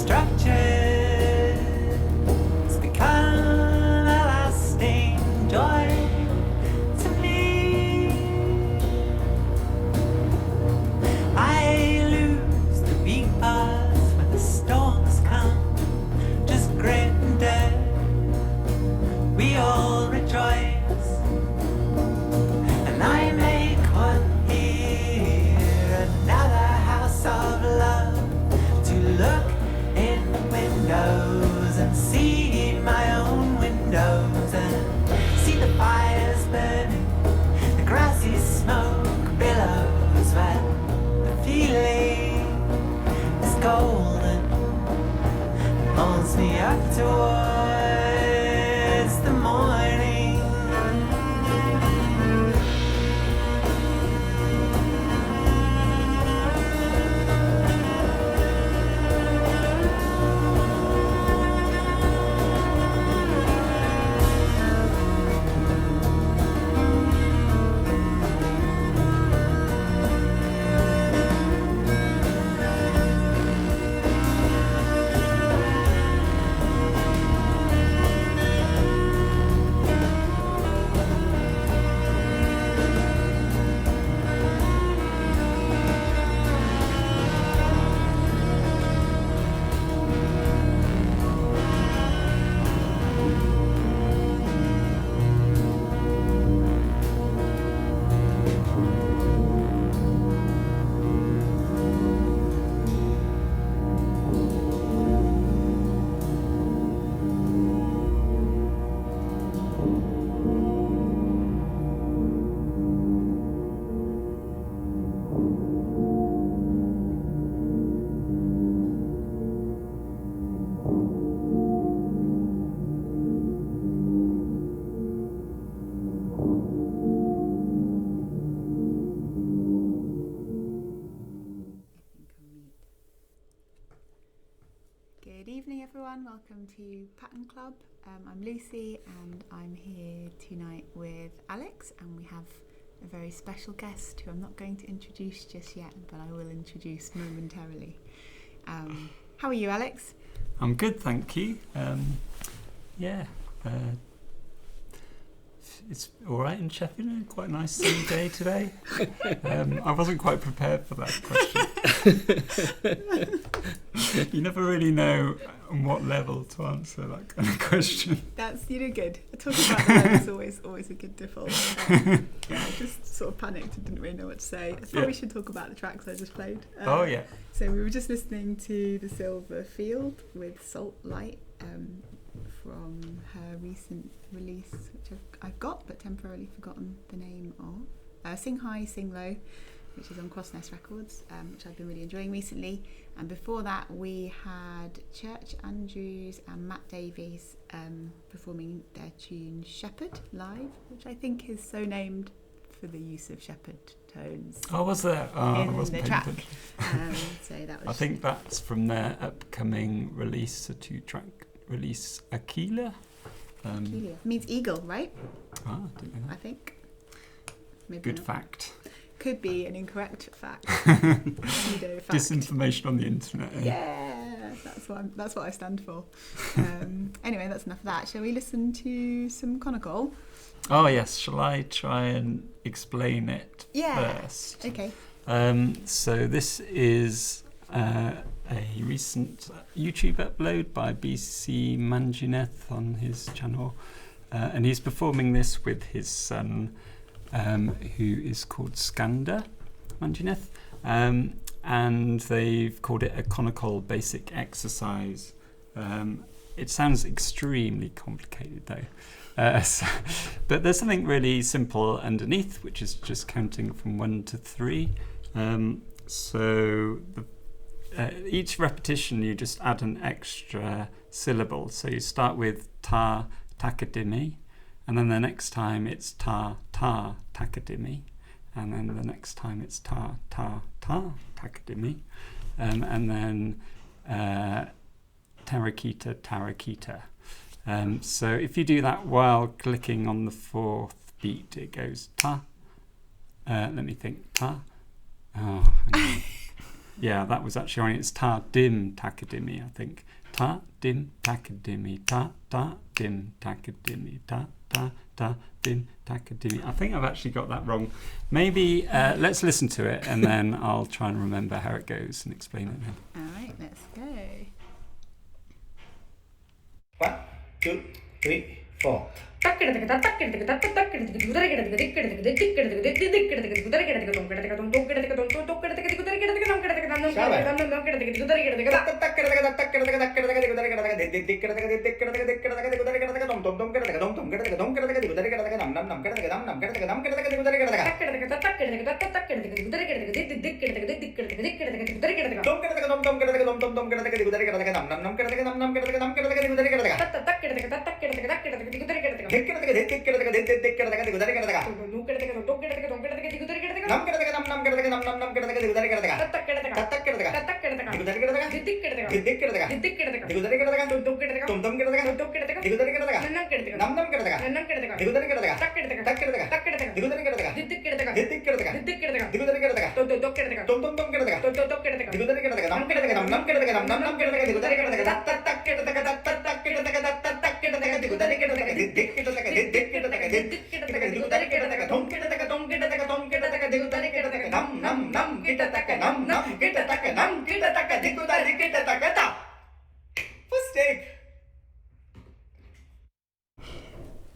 structures become a lasting joy to me. I lose the beat path when the storms come, just grit and dirt. We all rejoice, and I make one here, another house of love, to look in windows and see my own windows and see the fires burning, the grassy smoke billows when the feeling is golden, holds me up towards the morning. Good evening, everyone. Welcome to Pattern Club. I'm Lucy, and I'm here tonight with Alex, and we have a very special guest who I'm not going to introduce just yet, but I will introduce momentarily. How are you, Alex? I'm good, thank you. It's all right in Sheffield. Quite a nice sunny day today. I wasn't quite prepared for that question. You never really know on what level to answer that kind of question. That's, you did good. Talking about the weather is always a good default. I just sort of panicked and didn't really know what to say. I thought we should talk about the tracks I just played. So we were just listening to The Silver Field with Salt Light from her recent release, which I've got but temporarily forgotten the name of. Sing High, Sing Low, which is on Crossnest Records, which I've been really enjoying recently. And before that, we had Church Andrews and Matt Davies performing their tune Shepherd live, which I think is so named for the use of shepherd tones. Oh, was there? I in wasn't the paying track. attention. So that was. I think that's from their upcoming release, a 2-track release, Aquila. Aquila means eagle, right? I didn't know I that. think. Maybe Good not. Fact. Could be an incorrect fact. Pseudo fact. Disinformation on the internet. Yeah, that's what I stand for. Anyway, that's enough of that. Shall we listen to some Chronicle? Oh yes, shall I try and explain it Yeah. first? Okay. So this is a recent YouTube upload by BC Manjuneth on his channel, and he's performing this with his son, who is called Skanda Manjuneth, and they've called it a conical basic exercise. It sounds extremely complicated though. But there's something really simple underneath, which is just counting from 1 to 3. So each repetition you just add an extra syllable. So you start with ta takadimi, and then the next time it's ta takadimi, and then the next time it's ta takadimi, and then tarakita. So if you do that while clicking on the 4th beat, it goes ta. Let me think. Ta. Oh, hang on. yeah, that was actually on its ta-dim takadimi, I think. Ta-dim takadimi, ta-dim takadimi, ta-dim takadimi. I think I've actually got that wrong. Maybe let's listen to it and then I'll try and remember how it goes and explain it then. All right, let's go. 1, 2, 3, 4.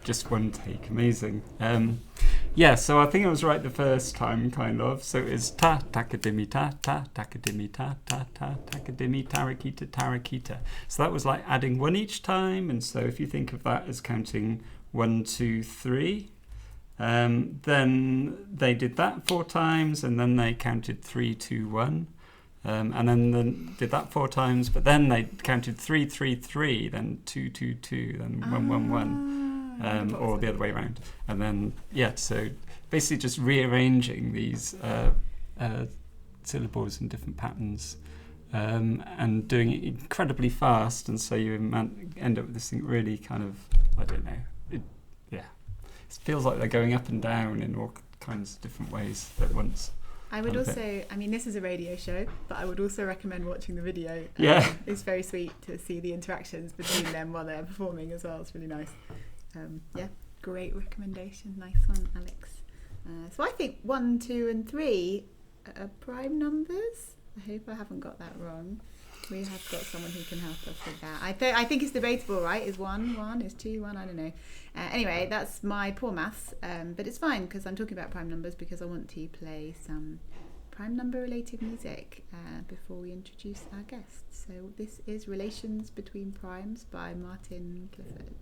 Just one take, amazing. Yeah, so I think I was right the first time, kind of. So it's ta takadimi ta takadimi ta takadimi tarakita tarakita. So that was like adding one each time, and so if you think of that as counting 1, 2, 3, then they did that 4 times, and then they counted 3, 2, 1. And then did that 4 times, but then they counted 3, 3, 3, then 2, 2, 2, then 1, 1, 1. Or the other way around. And then, yeah, so basically just rearranging these syllables in different patterns and doing it incredibly fast. And so you end up with this thing really kind of, I don't know, it feels like they're going up and down in all kinds of different ways at once. I would also, I mean, this is a radio show, but I would also recommend watching the video. Yeah. It's very sweet to see the interactions between them while they're performing as well. It's really nice. Yeah, great recommendation. Nice one, Alex. So I think 1, 2, and 3 are prime numbers. I hope I haven't got that wrong. We have got someone who can help us with that. I think it's debatable, right? Is 1 1? Is 2 1? I don't know. Anyway, that's my poor maths, but it's fine because I'm talking about prime numbers because I want to play some prime number related music before we introduce our guests. So this is Relations Between Primes by Martin Clifford.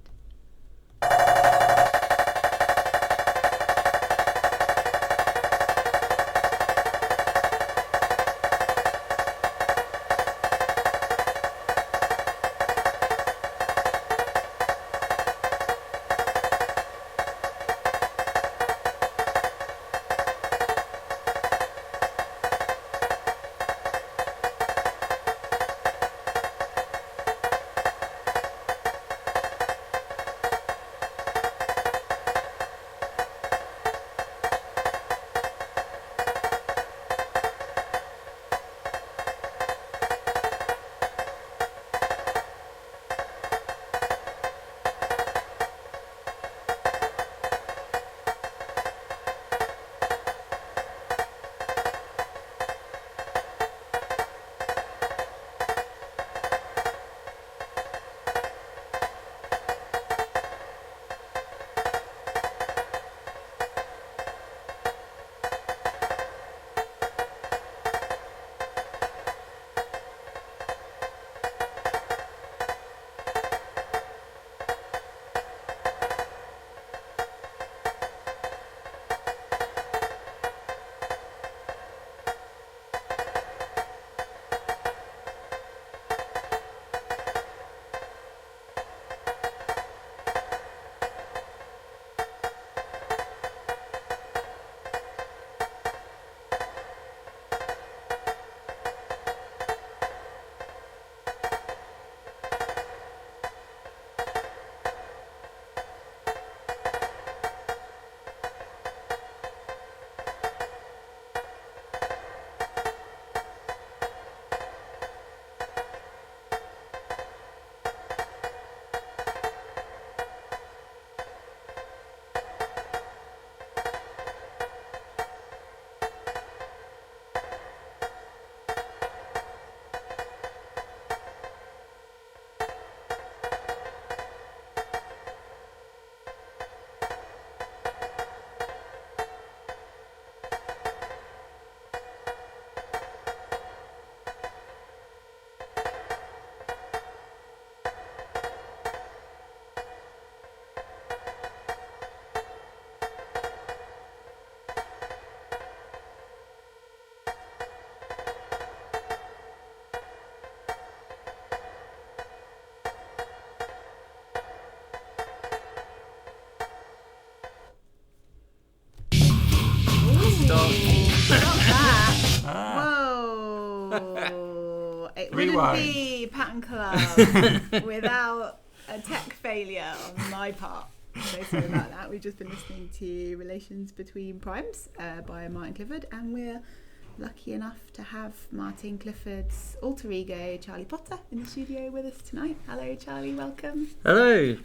Rewind. be Pattern Club without a tech failure on my part. So sorry about that. We've just been listening to Relations Between Primes by Martin Clifford, and we're lucky enough to have Martin Clifford's alter ego, Charlie Potter, in the studio with us tonight. Hello, Charlie. Welcome. Hello.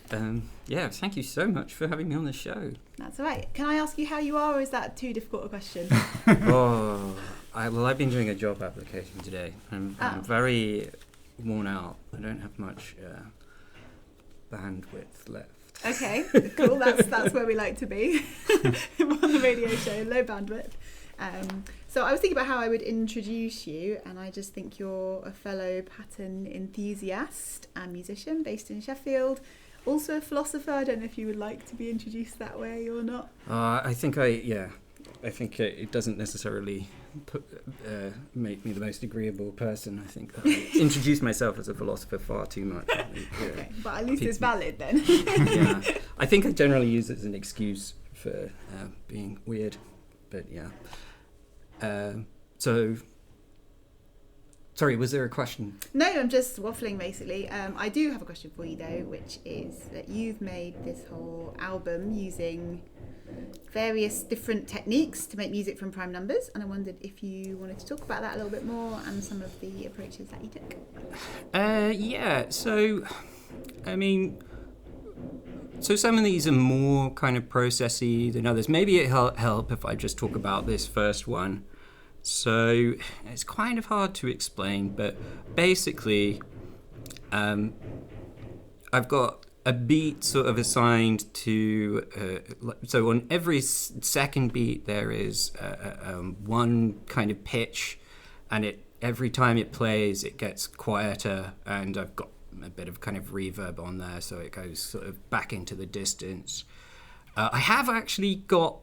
Thank you so much for having me on the show. That's all right. Can I ask you how you are, or is that too difficult a question? I've been doing a job application today. I'm very worn out. I don't have much bandwidth left. Okay, cool. That's where we like to be on the radio show, low bandwidth. So I was thinking about how I would introduce you, and I just think you're a fellow pattern enthusiast and musician based in Sheffield, also a philosopher. I don't know if you would like to be introduced that way or not. I think it doesn't necessarily make me the most agreeable person. I think I introduce myself as a philosopher far too much. Okay, but at least it's valid then. Yeah, I think I generally use it as an excuse for being weird, but yeah. Sorry, was there a question? No, I'm just waffling basically. I do have a question for you though, which is that you've made this whole album using various different techniques to make music from prime numbers, and I wondered if you wanted to talk about that a little bit more and some of the approaches that you took. So some of these are more kind of processy than others. Maybe it'll help if I just talk about this first one. So it's kind of hard to explain, but basically I've got a beat sort of assigned to, so on every second beat there is one kind of pitch, and every time it plays it gets quieter, and I've got a bit of kind of reverb on there, so it goes sort of back into the distance. I have actually got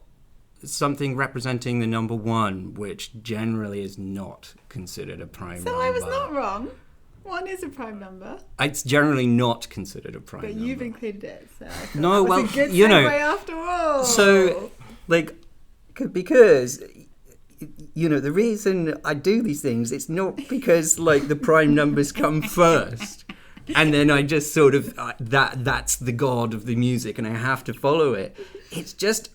something representing the number 1, which generally is not considered a prime number. So I was not wrong. 1 is a prime number. It's generally not considered a prime number. But you've included it, so no, that was a good segue after all. So, because, the reason I do these things, it's not because, the prime numbers come first, and then I just sort of, that's the god of the music, and I have to follow it. It's just,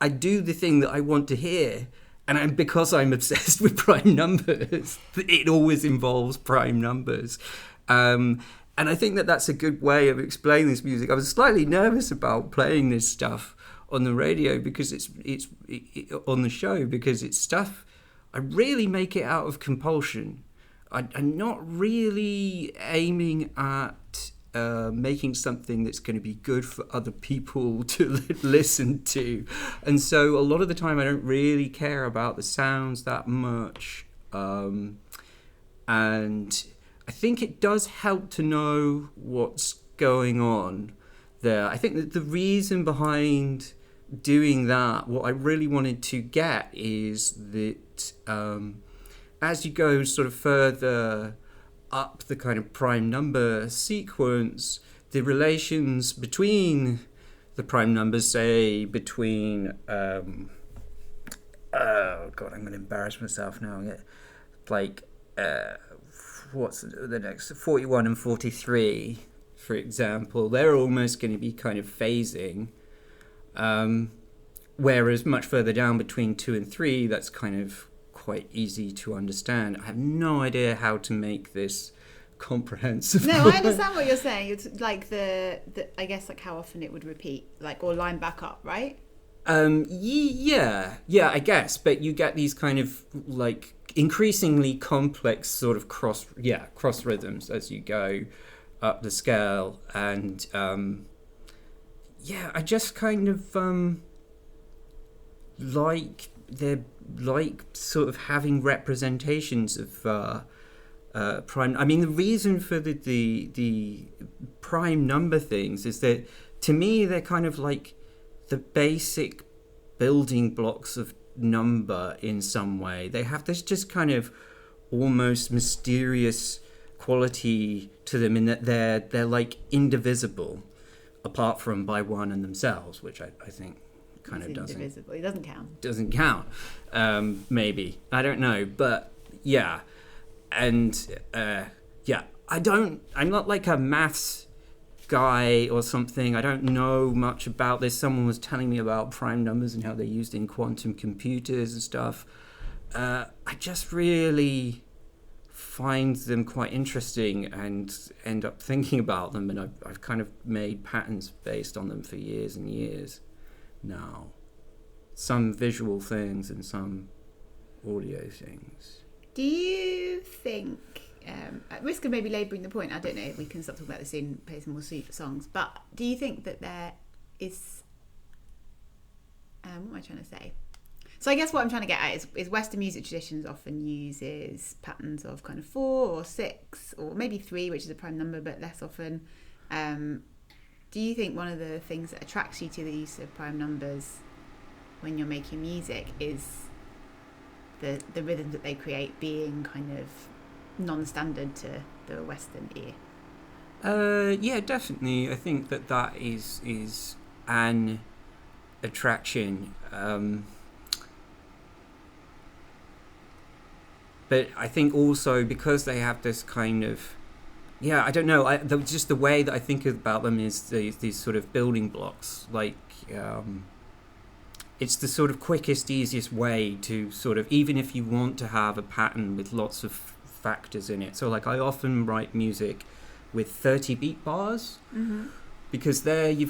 I do the thing that I want to hear. And because I'm obsessed with prime numbers, it always involves prime numbers. And I think that's a good way of explaining this music. I was slightly nervous about playing this stuff on the radio because it's on the show, because it's stuff, I really make it out of compulsion. I'm not really aiming at making something that's going to be good for other people to listen to, and so a lot of the time I don't really care about the sounds that much, and I think it does help to know what's going on there. I think that the reason behind doing that, what I really wanted to get is that as you go sort of further up the kind of prime number sequence, the relations between the prime numbers, say between I'm going to embarrass myself now. What's the next 41 and 43, for example, they're almost going to be kind of phasing, whereas much further down between 2 and 3, that's kind of quite easy to understand. I have no idea how to make this comprehensive. No, I understand what you're saying. It's like the I guess how often it would repeat, or line back up, right? Yeah, I guess. But you get these kind of increasingly complex sort of cross rhythms as you go up the scale, and I just kind of they're sort of having representations of prime. I mean, the reason for the prime number things is that, to me, they're kind of like the basic building blocks of number in some way. They have this just kind of almost mysterious quality to them, in that they're like indivisible apart from by one and themselves, which I think kind of doesn't. Indivisible. It doesn't count. Maybe. I don't know. But yeah. I'm not like a maths guy or something. I don't know much about this. Someone was telling me about prime numbers and how they're used in quantum computers and stuff. I just really find them quite interesting and end up thinking about them, and I've kind of made patterns based on them for years and years now. Some visual things and some audio things. Do you think, at risk of maybe labouring the point, I don't know, we can stop talking about this soon, play some more songs, but do you think that there is, what am I trying to say? So I guess what I'm trying to get at is Western music traditions often uses patterns of kind of 4 or 6 or maybe 3, which is a prime number, but less often. Do you think one of the things that attracts you to the use of prime numbers when you're making music is the rhythms that they create being kind of non-standard to the Western ear? Yeah, definitely. I think that is an attraction. But I think also because they have this kind of, I don't know, just the way that I think about them is these sort of building blocks. Like, it's the sort of quickest, easiest way to sort of, even if you want to have a pattern with lots of factors in it. So like I often write music with 30 beat bars, because there you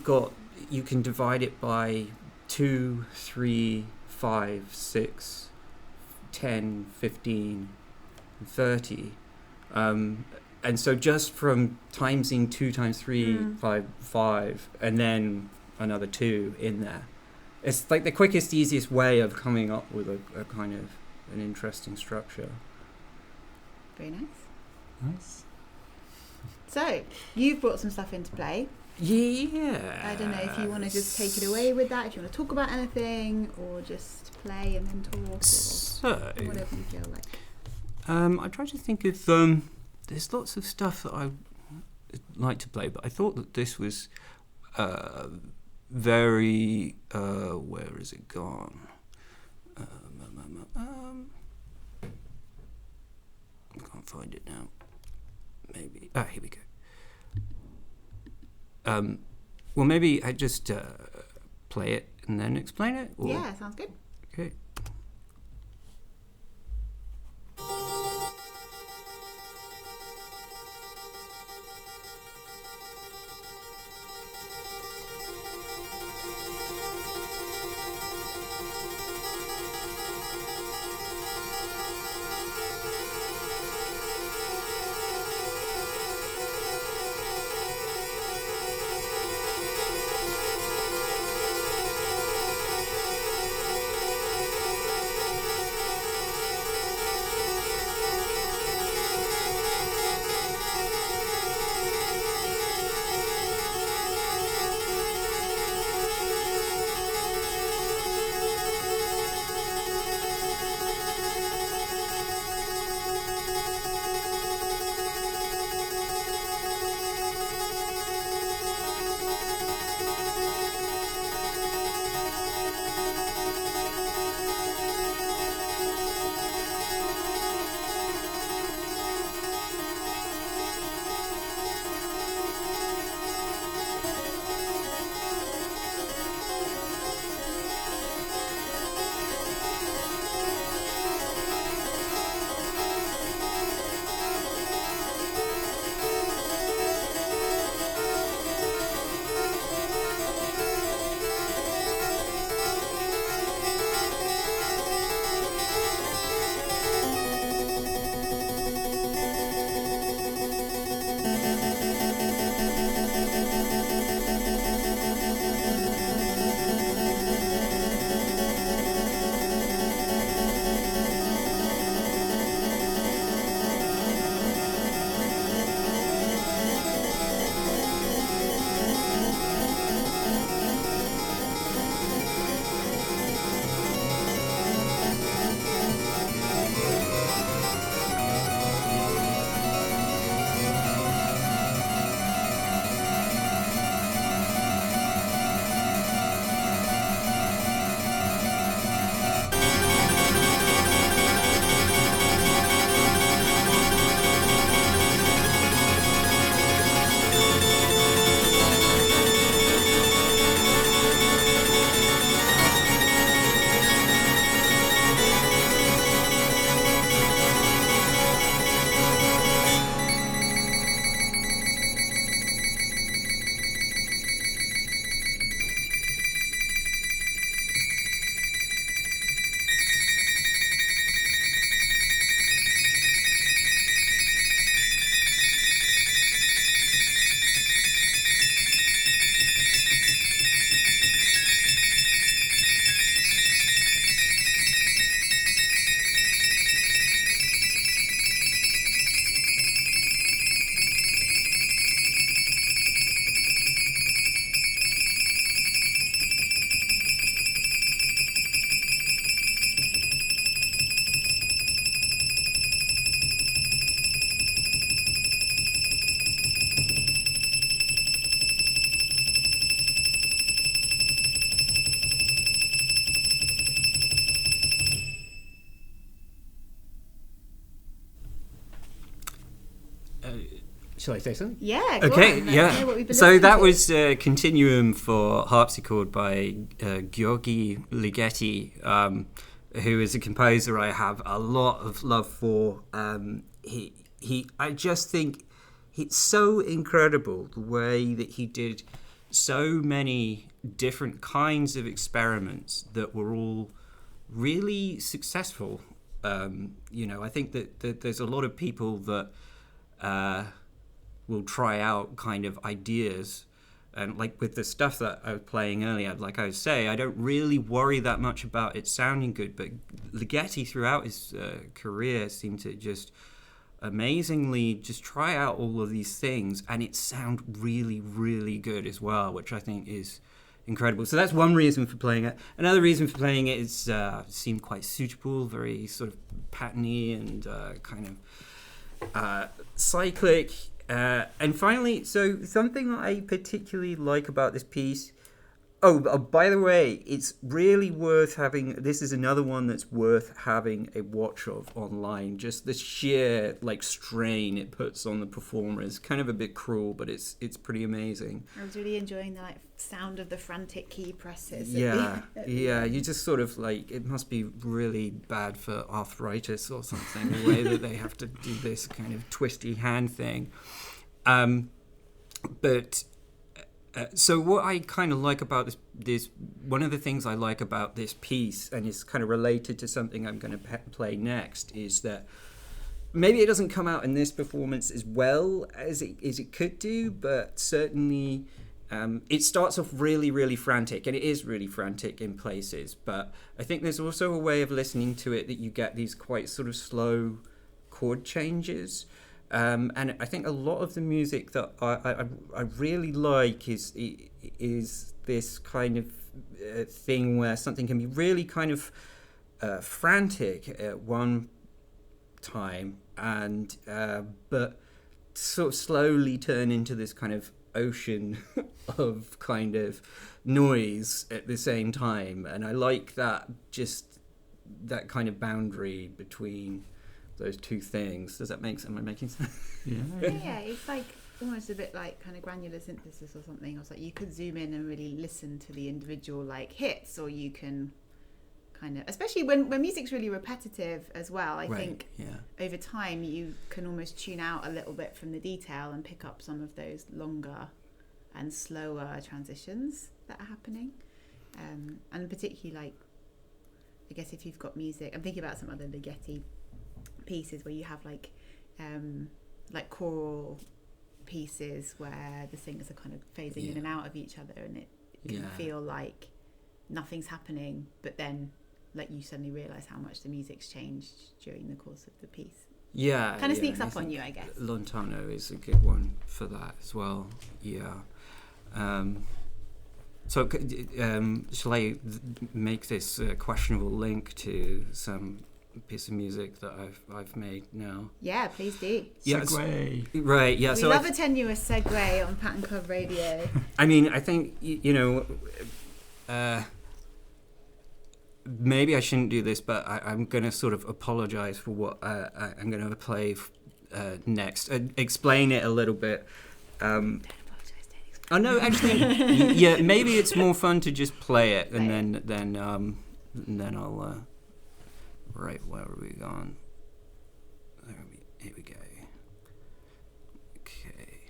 can divide it by 2, 3, 5, 6, 10, 15, 30. And so just from timesing 2 times 3, 5, and then another 2 in there. It's like the quickest, easiest way of coming up with a kind of an interesting structure. Very nice. Nice. So, you've brought some stuff into play. Yeah. I don't know if you want to just take it away with that, if you want to talk about anything, or just play and then talk, so, or whatever you feel like. I tried to think of, there's lots of stuff that I like to play, but I thought that this was very, where is it gone? I can't find it now. Maybe, here we go. Well, maybe I just play it and then explain it? Or? Yeah, sounds good. Okay. Shall I say something? Yeah, go okay, on. Let's yeah. hear what we've been So that listening was Continuum for harpsichord by Gheorghe Ligeti, who is a composer I have a lot of love for. I just think it's so incredible the way that he did so many different kinds of experiments that were all really successful. I think that there's a lot of people that will try out kind of ideas, and like with the stuff that I was playing earlier, like I was saying, I don't really worry that much about it sounding good, but Ligeti throughout his career seemed to just amazingly just try out all of these things, and it sound really, really good as well, which I think is incredible. So that's one reason for playing it. Another reason for playing it is seemed quite suitable, very sort of patterny and kind of cyclic. And finally, so something that I particularly like about this piece. Oh, by the way, it's really worth having. This is another one that's worth having a watch of online. Just the sheer strain it puts on the performer is kind of a bit cruel, but it's pretty amazing. I was really enjoying the sound of the frantic key presses. Yeah. You just sort of it must be really bad for arthritis or something. The way that they have to do this kind of twisty hand thing, but. So what I kind of like about this, one of the things I like about this piece, and it's kind of related to something I'm going to play next, is that maybe it doesn't come out in this performance as well as it could do, but certainly it starts off really, really frantic, and it is really frantic in places. But I think there's also a way of listening to it that you get these quite sort of slow chord changes. And I think a lot of the music that I really like is this kind of thing where something can be really kind of frantic at one time, and but sort of slowly turn into this kind of ocean of kind of noise at the same time. And I like that, just that kind of boundary between those two things. Does that make sense? Am I making sense? Yeah, it's almost a bit like kind of granular synthesis or something. I was you could zoom in and really listen to the individual hits, or you can kind of, especially when music's really repetitive as well, I think over time you can almost tune out a little bit from the detail and pick up some of those longer and slower transitions that are happening. And particularly I guess if you've got music, I'm thinking about some other Ligeti pieces where you have choral pieces where the singers are kind of phasing in and out of each other, and it can feel like nothing's happening, but then you suddenly realize how much the music's changed during the course of the piece. Kind of sneaks up on you, I guess. Lontano is a good one for that as well. So shall I make this questionable link to some piece of music that I've made now? Yeah, please do. Segue. Right, yeah. We love a tenuous segue on Pattern Club Radio. I mean, I think, maybe I shouldn't do this, but I'm going to sort of apologize for what I'm going to play next. Explain it a little bit. Don't apologise, don't explain. Oh, no, actually, yeah, maybe it's more fun to just play it, and then I'll... Right, where are we gone? Here we go. Okay.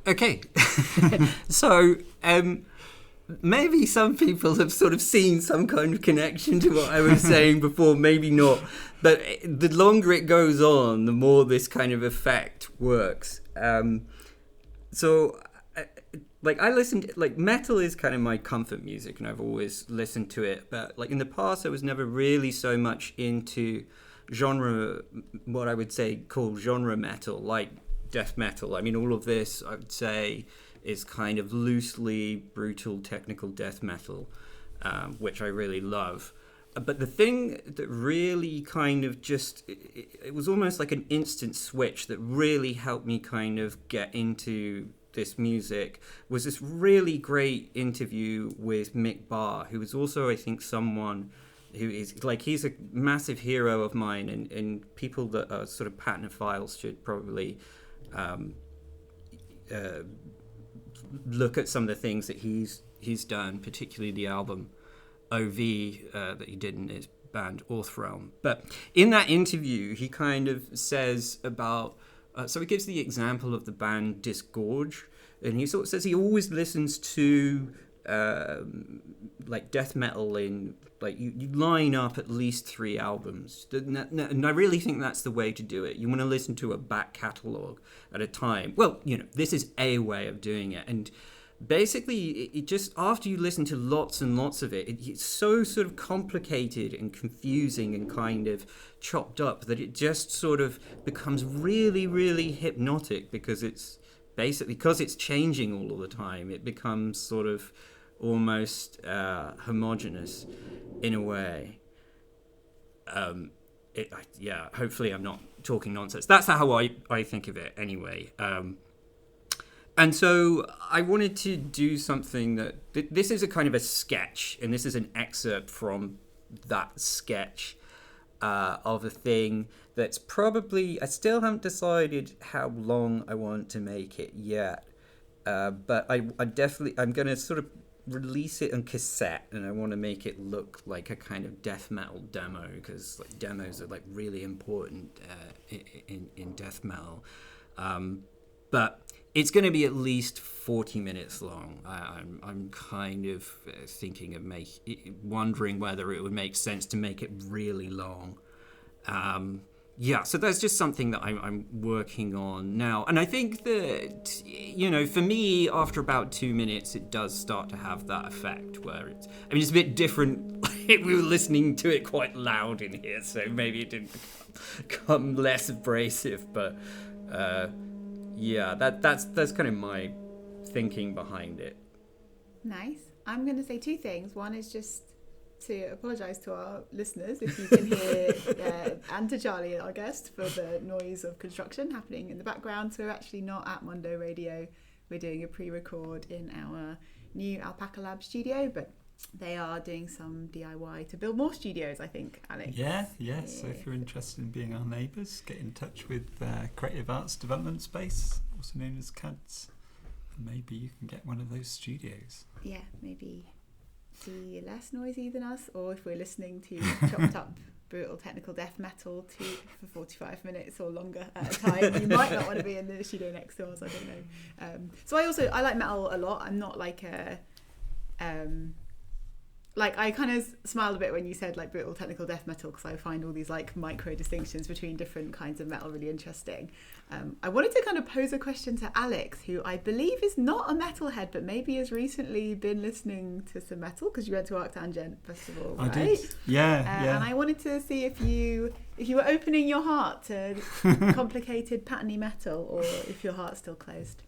Okay, so maybe some people have sort of seen some kind of connection to what I was saying before, maybe not. But the longer it goes on, the more this kind of effect works. So I listened, metal is kind of my comfort music, and I've always listened to it. But in the past, I was never really so much into genre, what I would say call genre metal, like death metal. I mean, all of this, I would say, is kind of loosely brutal technical death metal, which I really love. But the thing that really kind of it was almost like an instant switch that really helped me kind of get into this music was this really great interview with Mick Barr, who is also, I think, someone who is he's a massive hero of mine, and people that are sort of paternophiles should probably look at some of the things that he's done, particularly the album OV that he did in his band Orthrealm. But in that interview, he kind of says about so he gives the example of the band Disgorge, and he sort of says he always listens to death metal in you line up at least 3 albums, and I really think that's the way to do it. You want to listen to a back catalogue at a time. Well, this is a way of doing it, and basically it just, after you listen to lots and lots of it, it's so sort of complicated and confusing and kind of chopped up that it just sort of becomes really, really hypnotic, because it's basically, because it's changing all of the time, it becomes sort of almost homogenous in a way. Hopefully I'm not talking nonsense. That's how I think of it anyway. And so I wanted to do something that this is a kind of a sketch, and this is an excerpt from that sketch of a thing that's probably, I still haven't decided how long I want to make it yet, but I'm going to sort of release it on cassette, and I want to make it look like a kind of death metal demo, because demos are really important in death metal. But it's going to be at least 40 minutes long. I'm kind of thinking of wondering whether it would make sense to make it really long. So that's just something that I'm working on now. And I think that, for me, after about 2 minutes, it does start to have that effect where it's a bit different. We were listening to it quite loud in here, so maybe it didn't become less abrasive, but that's kind of my thinking behind it. Nice. I'm going to say 2 things. One is just to apologise to our listeners if you can hear, and to Charlie, our guest, for the noise of construction happening in the background. So we're actually not at Mondo Radio. We're doing a pre-record in our new Alpaca Lab studio, but they are doing some DIY to build more studios, I think, Alex. Yeah. So if you're interested in being our neighbours, get in touch with Creative Arts Development Space, also known as CADS. Maybe you can get one of those studios. Yeah, maybe be less noisy than us, or if we're listening to chopped up brutal technical death metal for 45 minutes or longer at a time, you might not want to be in the studio next to us. I don't know. So I like metal a lot. I'm not like a like I kind of smiled a bit when you said like brutal technical death metal, because I find all these like micro distinctions between different kinds of metal really interesting. I wanted to kind of pose a question to Alex, who I believe is not a metalhead, but maybe has recently been listening to some metal, because you went to Arctangent Festival, right? I did. Yeah. And I wanted to see if you were opening your heart to complicated patterny metal, or if your heart's still closed.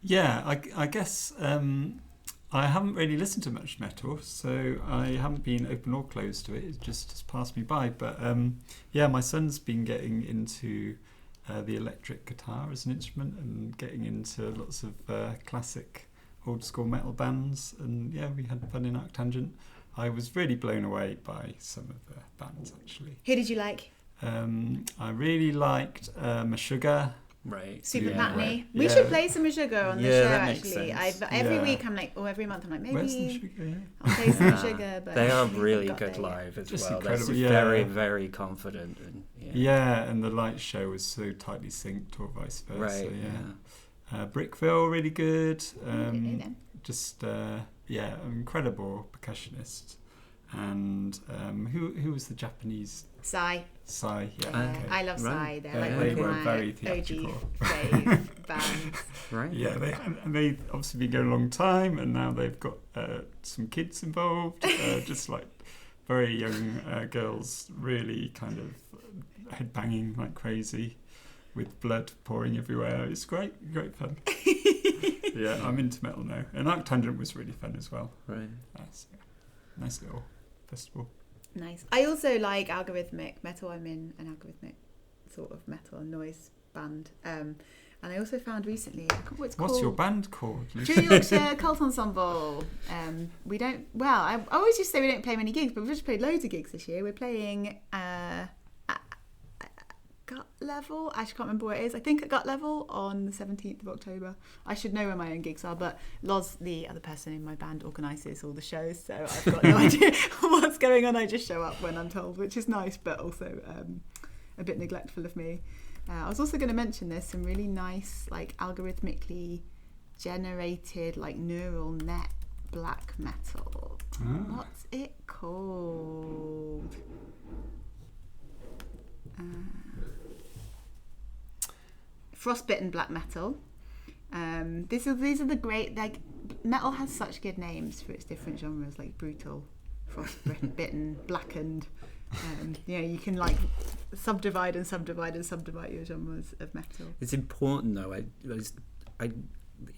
Yeah, I guess I haven't really listened to much metal, so I haven't been open or closed to it. It just has passed me by. But yeah, my son's been getting into the electric guitar as an instrument, and getting into lots of classic old school metal bands. And yeah, we had fun in Arctangent. I was really blown away by some of the bands, actually. Who did you like? I really liked Meshuggah. Right. Super Yeah. Patney. Right. We Yeah. should play some Meshuggah on the Yeah, show, that makes actually. sense. Every Yeah. week I'm like, or every month I'm like, Where's maybe Meshuggah? Yeah. I'll play some Yeah. Meshuggah. But They are I haven't really got good there yet. live as Just well. They're incredible, yeah. very, very confident. And, Yeah, and the light show was so tightly synced, or vice versa. Right. Yeah. Brickville, really good. Okay, then. Just yeah, incredible percussionist. And who was the Japanese? Psy. Psy. Yeah. Yeah, Okay. I love Psy. Right. They're Yeah, like they one were of my very OG theatrical. fave bands. Right. Yeah, they obviously been going a long time, and now they've got some kids involved. Just like very young girls, really kind of headbanging like crazy, with blood pouring everywhere. It's great fun. Yeah, I'm into metal now, and Arctangent was really fun as well. Right. That's nice little festival. Nice. I also like algorithmic metal. I'm in an algorithmic sort of metal and noise band. And I also found recently, I can't remember what it's called. What's your band called? True Yorkshire Cult Ensemble. We don't, well, I always used to say we don't play many gigs, but we've just played loads of gigs this year. We're playing at Gut Level. I actually can't remember where it is. I think at Gut Level on the 17th of October. I should know where my own gigs are, but Loz, the other person in my band, organises all the shows, so I've got no idea what's going on. I just show up when I'm told, which is nice, but also a bit neglectful of me. I was also going to mention there's some really nice, like, algorithmically generated, like, neural net black metal. What's it called? Frostbitten black metal. These are the great, like, metal has such good names for its different genres, like brutal, frostbitten, blackened. You can like subdivide your genres of metal. It's important though.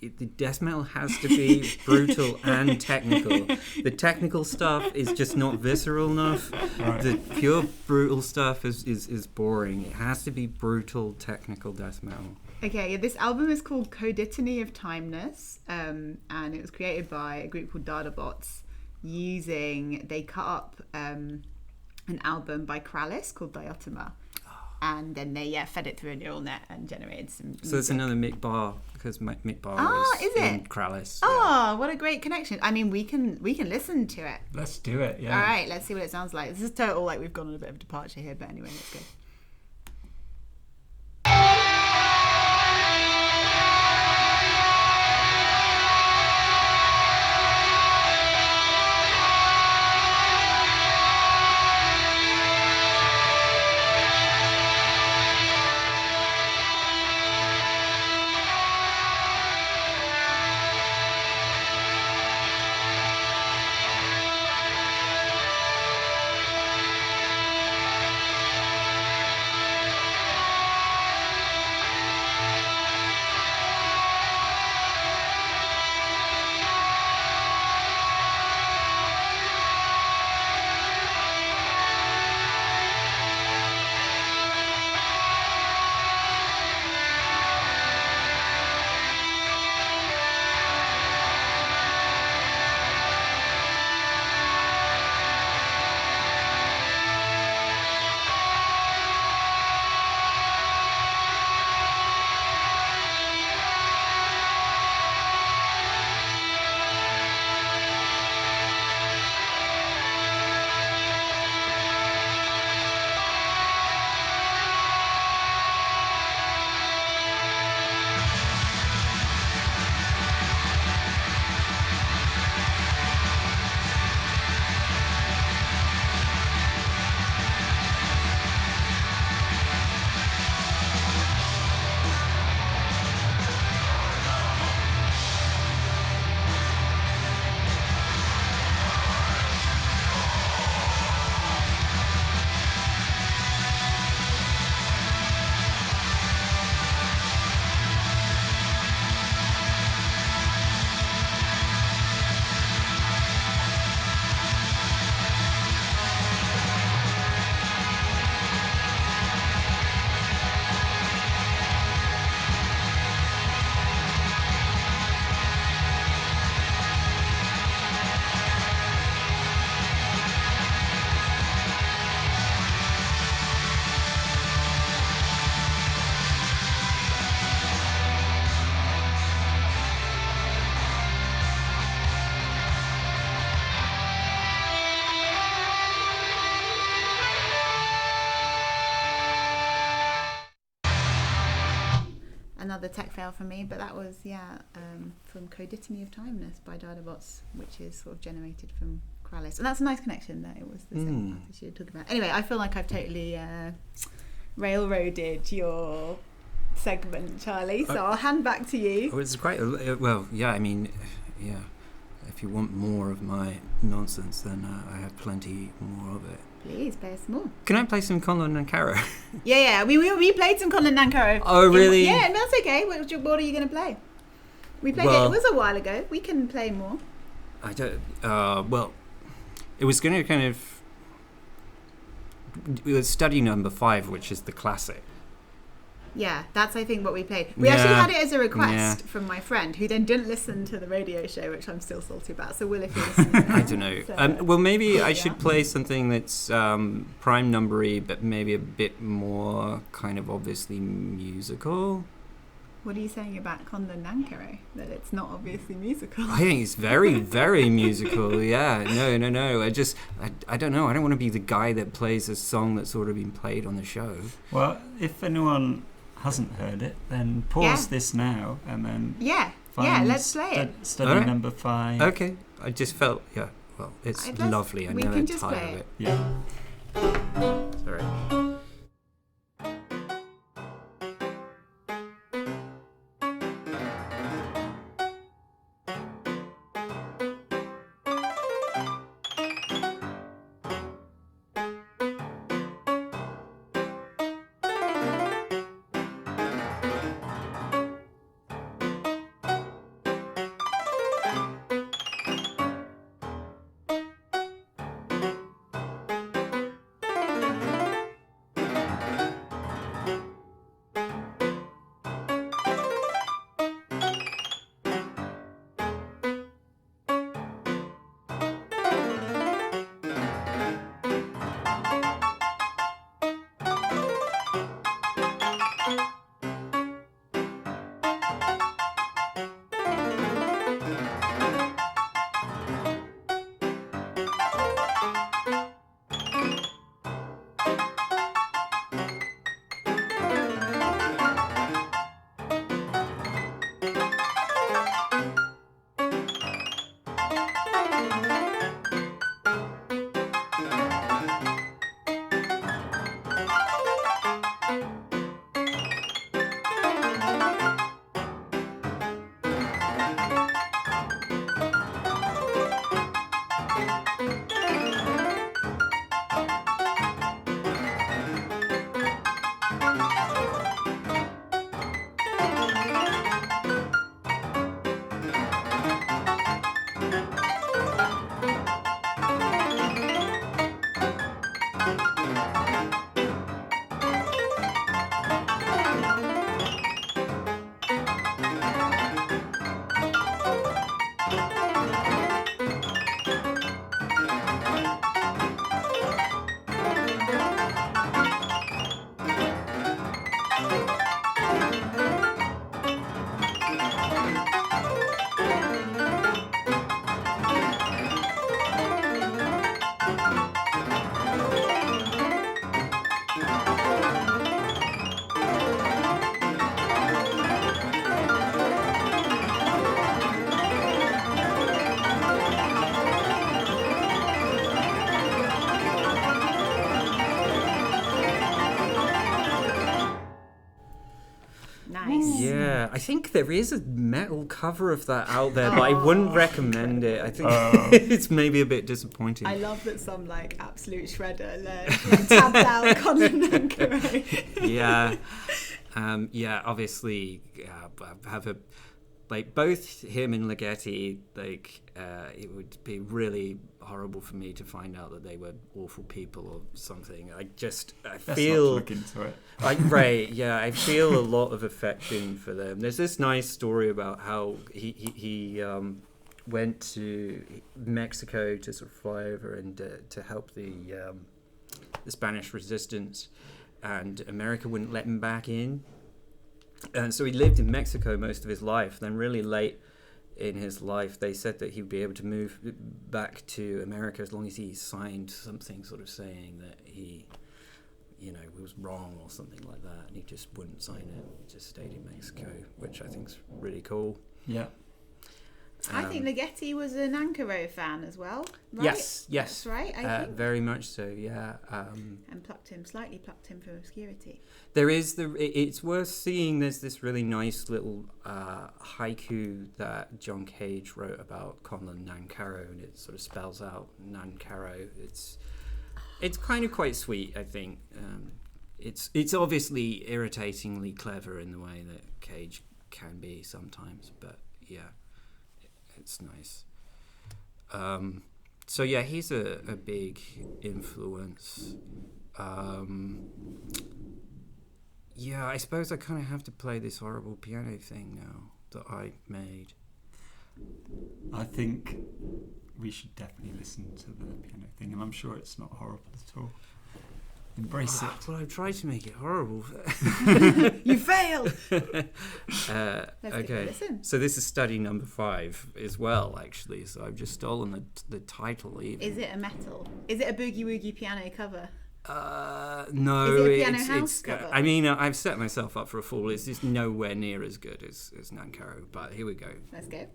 The death metal has to be brutal and technical. The technical stuff is just not visceral enough. Right. The pure brutal stuff is boring. It has to be brutal, technical death metal. Okay, yeah, this album is called Coditany of Timeness, and it was created by a group called Dadabots. They cut up an album by Kralis called Diotoma, and then they fed it through a neural net and generated some music. So it's another Mick Barr, because Mick Barr is in it? Kralis. Oh, what a great connection. I mean, we can listen to it. Let's do it, yeah. All right, let's see what it sounds like. This is total, like, we've gone on a bit of a departure here, but anyway, let's go. another tech fail from me, but that was from Coditany of Timeness by Dadabots, which is sort of generated from Corellis, and that's a nice connection that it was the same artist you were talking about. Anyway, I feel like I've totally railroaded your segment, Charlie, so I'll hand back to you. It was quite if you want more of my nonsense, then I have plenty more of it. Please play us more. Can I play some Conlon and Caro? Yeah. We played some Conlon and Caro. Oh, really? Yeah, that's okay. What are you going to play? We played it was a while ago. We can play more. I don't. It was going to kind of. It was study number 5, which is the classic. Yeah, that's I think what we played. We actually had it as a request from my friend, who then didn't listen to the radio show, which I'm still salty about. So Will, if you're listening, I don't know. Well, maybe I should play something that's prime numbery, but maybe a bit more kind of obviously musical. What are you saying about Conlon Nankoro? That it's not obviously musical? I think it's very, very musical. Yeah, no. I don't know. I don't want to be the guy that plays a song that's sort of been played on the show. Well, if anyone hasn't heard it, then pause this now and then let's play it. Study number 5. Okay. I just felt it's lovely. I never tire of it. Yeah. Sorry. I think there is a metal cover of that out there, but I wouldn't recommend it. I think it's maybe a bit disappointing. I love that some absolute shredder tabbed out Conlon Nankoro. Obviously, have a both him and Ligeti. It would be really horrible for me to find out that they were awful people or something. I feel. Let's not look into it. I feel a lot of affection for them. There's this nice story about how he went to Mexico to sort of fly over and to help the Spanish resistance, and America wouldn't let him back in. And so he lived in Mexico most of his life. Then really late in his life, they said that he'd be able to move back to America as long as he signed something sort of saying that he was wrong or something like that, and he just wouldn't sign it. He just stayed in Mexico, which I think is really cool. Yeah. I think Ligeti was an Ankaro fan as well, right? Yes. That's right, I think. Very much so, yeah. And slightly plucked him from obscurity. There is it's worth seeing. There's this really nice little haiku that John Cage wrote about Conlon Nankaro, and it sort of spells out Nankaro. It's kind of quite sweet, I think. It's obviously irritatingly clever in the way that Cage can be sometimes, but yeah. It's nice. So yeah, he's a big influence. Yeah, I suppose I kind of have to play this horrible piano thing now that I made. I think we should definitely listen to the piano thing, and I'm sure it's not horrible at all. Embrace it. Well, I've tried to make it horrible. You failed! Let's okay, give it a listen. So this is study number 5 as well, actually. So I've just stolen the title even. Is it a metal? Is it a Boogie Woogie piano cover? No, is it a piano house cover? I mean, I've set myself up for a fall. It's just nowhere near as good as Nankaro, but here we go. Let's go.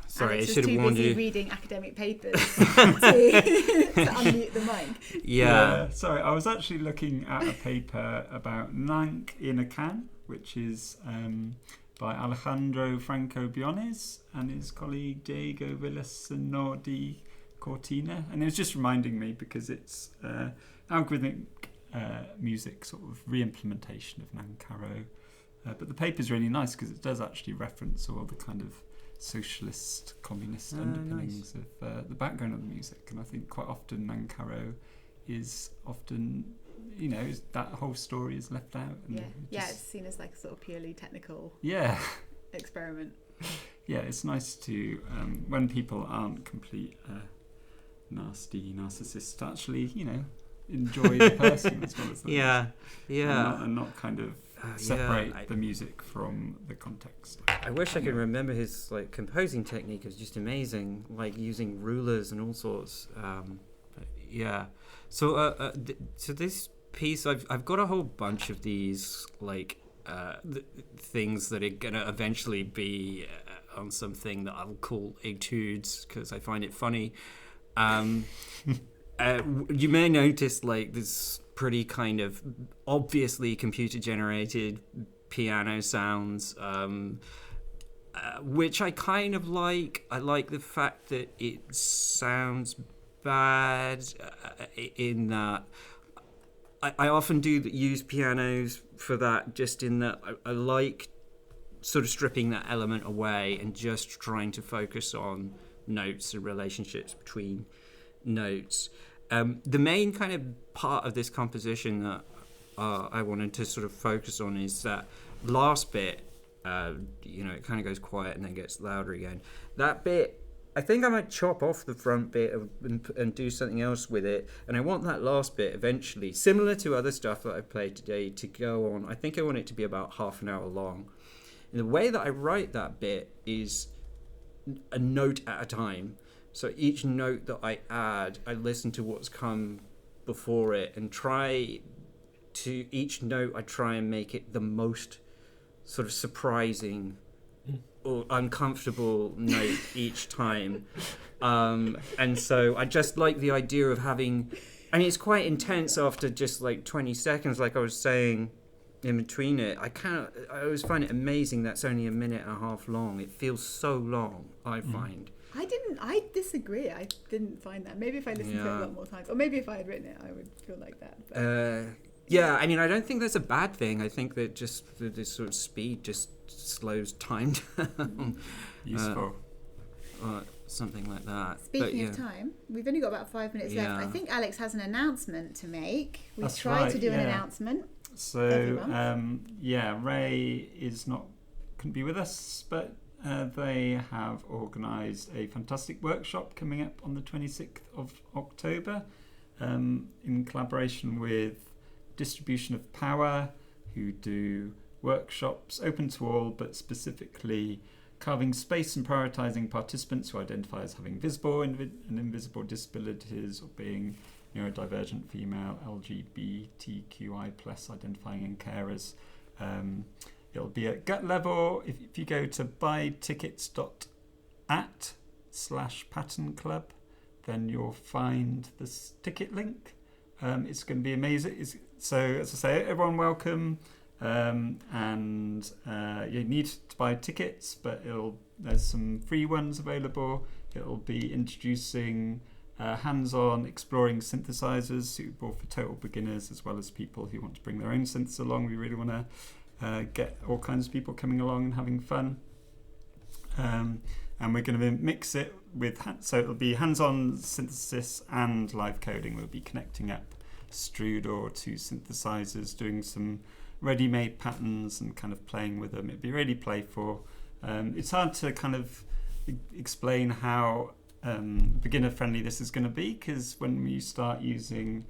Sorry, I Alex should have was warned too busy you. reading academic papers to unmute the mic. Yeah. Sorry, I was actually looking at a paper about Nank in a Can, which is by Alejandro Franco Biones and his colleague Diego Villasenor di Cortina. And it was just reminding me because it's algorithmic music sort of re-implementation of Nankaro. But the paper's really nice because it does actually reference all the kind of socialist, communist underpinnings of the background of the music. And I think quite often Nankaro is often, that whole story is left out. And it's seen as like a sort of purely technical experiment. Yeah, it's nice to, when people aren't complete nasty narcissists, to actually, enjoy the person as well as the music. And not kind of separate the music from the context. I wish I could remember his composing technique. It was just amazing, using rulers and all sorts. So this piece, I've got a whole bunch of these things that are gonna eventually be on something that I'll call etudes because I find it funny. You may notice this pretty kind of obviously computer generated piano sounds, which I kind of like. I like the fact that it sounds bad in that I often do use pianos for that, just in that I like sort of stripping that element away and just trying to focus on notes and relationships between notes. The main kind of part of this composition that I wanted to sort of focus on is that last bit it kind of goes quiet and then gets louder again. That bit, I think I might chop off the front bit and do something else with it. And I want that last bit eventually, similar to other stuff that I've played today, to go on. I think I want it to be about half an hour long. And the way that I write that bit is a note at a time. So each note that I add, I listen to what's come before it and each note I try and make it the most sort of surprising or uncomfortable note each time. And so I just like the idea of having, I mean, it's quite intense after just like 20 seconds, like I was saying in between it. I always find it amazing that's only a minute and a half long. It feels so long, I find. I disagree. I didn't find that. Maybe if I listened to it a lot more times, or maybe if I had written it, I would feel like that. But. Yeah, I mean, I don't think that's a bad thing. I think that just this sort of speed just slows time down. Useful. Something like that. Speaking of time, we've only got about 5 minutes left. I think Alex has an announcement to make. We That's tried right, to do an announcement. So, Ray couldn't be with us, but they have organised a fantastic workshop coming up on the 26th of October in collaboration with Distribution of Power, who do workshops open to all, but specifically carving space and prioritising participants who identify as having visible and invisible disabilities, or being neurodivergent, female, LGBTQI plus identifying, and carers. It'll be at gut level. If you go to buytickets.at/pattern club, then you'll find this ticket link. It's going to be amazing. So, as I say, everyone welcome. And you need to buy tickets, but there's some free ones available. It'll be introducing hands-on exploring synthesizers suitable for total beginners, as well as people who want to bring their own synths along. We really want to get all kinds of people coming along and having fun. And we're going to mix it with, so it'll be hands-on synthesis and live coding. We'll be connecting up Strudel to synthesizers, doing some ready-made patterns and kind of playing with them. It'd be really playful. It's hard to kind of explain how beginner-friendly this is going to be, because when you start using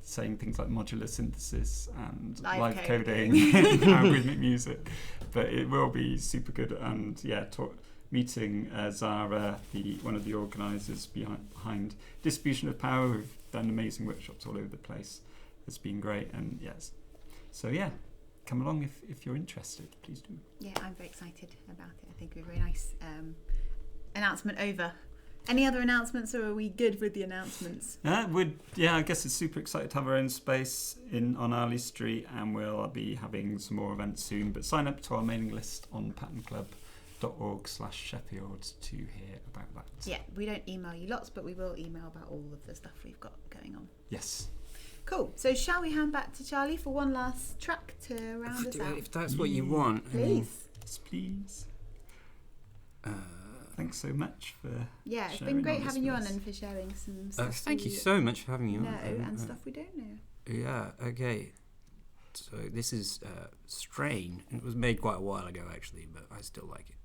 saying things like modular synthesis and live coding and algorithmic music, but it will be super good. And meeting Zara, one of the organisers behind Distribution of Power, who've done amazing workshops all over the place, has been great. And so come along if you're interested, please do. Yeah, I'm very excited about it. I think it'll be a very nice announcement over. Any other announcements, or are we good with the announcements? I guess it's super excited to have our own space on Arley Street, and we'll be having some more events soon. But sign up to our mailing list on patternclub.org/Sheffield to hear about that. Yeah, we don't email you lots, but we will email about all of the stuff we've got going on. Yes. Cool. So shall we hand back to Charlie for one last track to round us out? If that's what you want. Please. Yes, please. Thanks so much for it's been great having you on and for sharing some stuff. Thank you so much for having me on. And stuff we don't know. Yeah, okay. So this is Strain. It was made quite a while ago, actually, but I still like it.